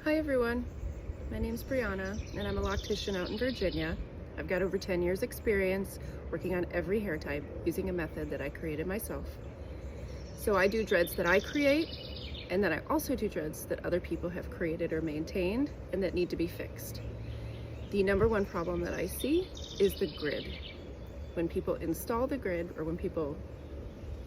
Hi everyone, my name's Brianna and I'm a loctician out in Virginia. I've got over 10 years experience working on every hair type using a method that I created myself. So I do dreads that I create, and then I also do dreads that other people have created or maintained and that need to be fixed. The number one problem that I see is the grid. When people install the grid, or when people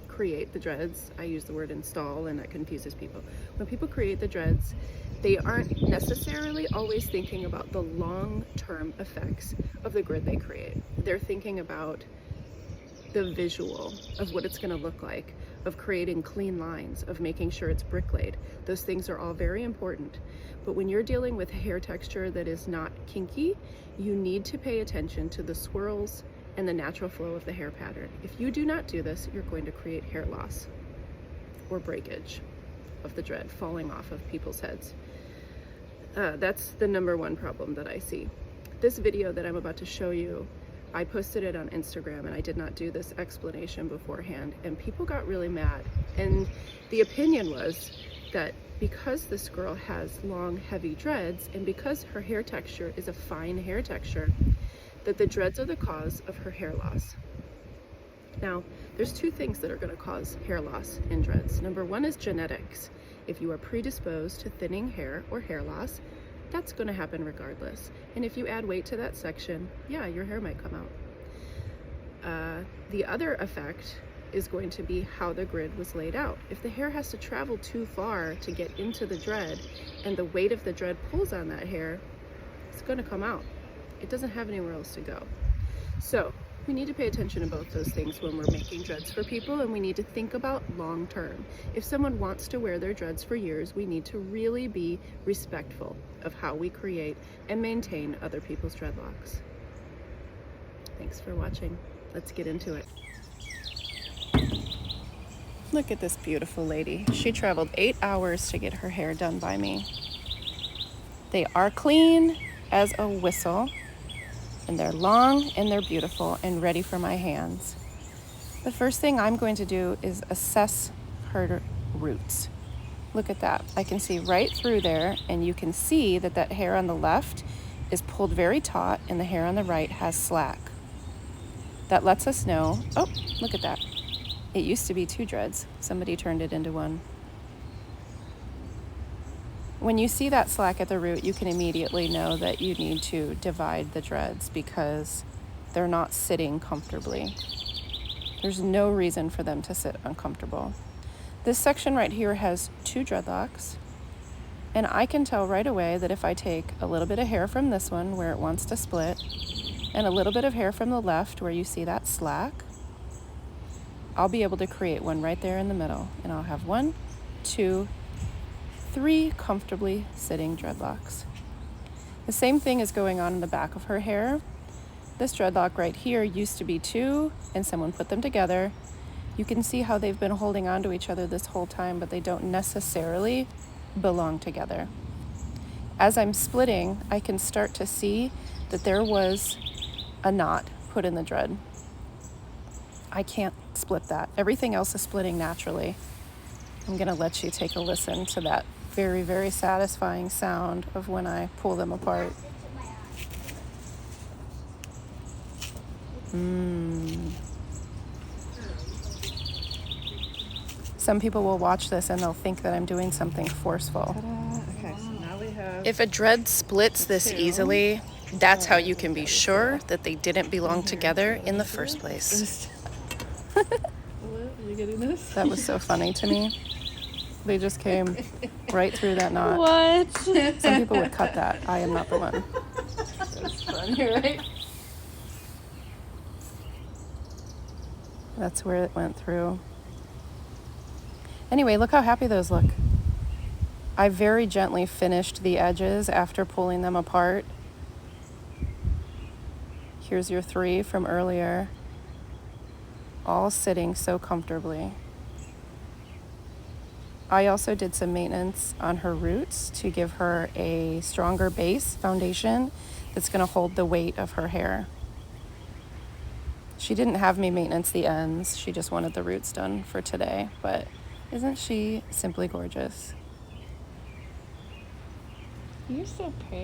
create the dreads, I use the word install and that confuses people. When people create the dreads, they aren't necessarily always thinking about the long-term effects of the grid they create. They're thinking about the visual of what it's going to look like, of creating clean lines, of making sure it's brick laid. Those things are all very important. But when you're dealing with hair texture that is not kinky, you need to pay attention to the swirls and the natural flow of the hair pattern. If you do not do this, you're going to create hair loss or breakage of the dread falling off of people's heads. That's the number one problem that I see. This video that I'm about to show you, I posted it on Instagram and I did not do this explanation beforehand, and people got really mad. And the opinion was that because this girl has long, heavy dreads, and because her hair texture is a fine hair texture, that the dreads are the cause of her hair loss. Now, there's two things that are going to cause hair loss in dreads. Number one is genetics. If you are predisposed to thinning hair or hair loss, that's going to happen regardless. And if you add weight to that section, yeah, your hair might come out. The other effect is going to be how the grid was laid out. If the hair has to travel too far to get into the dread, and the weight of the dread pulls on that hair, it's going to come out. It doesn't have anywhere else to go. So we need to pay attention to both those things when we're making dreads for people, and we need to think about long term. If someone wants to wear their dreads for years, we need to really be respectful of how we create and maintain other people's dreadlocks. Thanks for watching. Let's get into it. Look at this beautiful lady. She traveled 8 hours to get her hair done by me. They are clean as a whistle, and they're long and they're beautiful and ready for my hands. The first thing I'm going to do is assess her roots. Look at that. I can see right through there, and you can see that that hair on the left is pulled very taut and the hair on the right has slack. That lets us know, oh, look at that. It used to be 2 dreads. Somebody turned it into 1. When you see that slack at the root, you can immediately know that you need to divide the dreads because they're not sitting comfortably. There's no reason for them to sit uncomfortable. This section right here has 2 dreadlocks, and I can tell right away that if I take a little bit of hair from this one where it wants to split, and a little bit of hair from the left where you see that slack, I'll be able to create one right there in the middle, and I'll have 1, 2, 3 comfortably sitting dreadlocks. The same thing is going on in the back of her hair. This dreadlock right here used to be 2, and someone put them together. You can see how they've been holding on to each other this whole time, but they don't necessarily belong together. As I'm splitting, I can start to see that there was a knot put in the dread. I can't split that. Everything else is splitting naturally. I'm going to let you take a listen to that very, very satisfying sound of when I pull them apart. Some people will watch this and they'll think that I'm doing something forceful. Okay, so now we have... If a dread splits this easily, that's how you can be sure that they didn't belong together in the first place. Are you getting this? That was so funny to me. They just came right through that knot. What? Some people would cut that. I am not the one. That's funny, right? That's where it went through. Anyway, look how happy those look. I very gently finished the edges after pulling them apart. Here's your 3 from earlier. All sitting so comfortably. I also did some maintenance on her roots to give her a stronger base foundation that's going to hold the weight of her hair. She didn't have me maintenance the ends. She just wanted the roots done for today. But isn't she simply gorgeous? You're so pretty.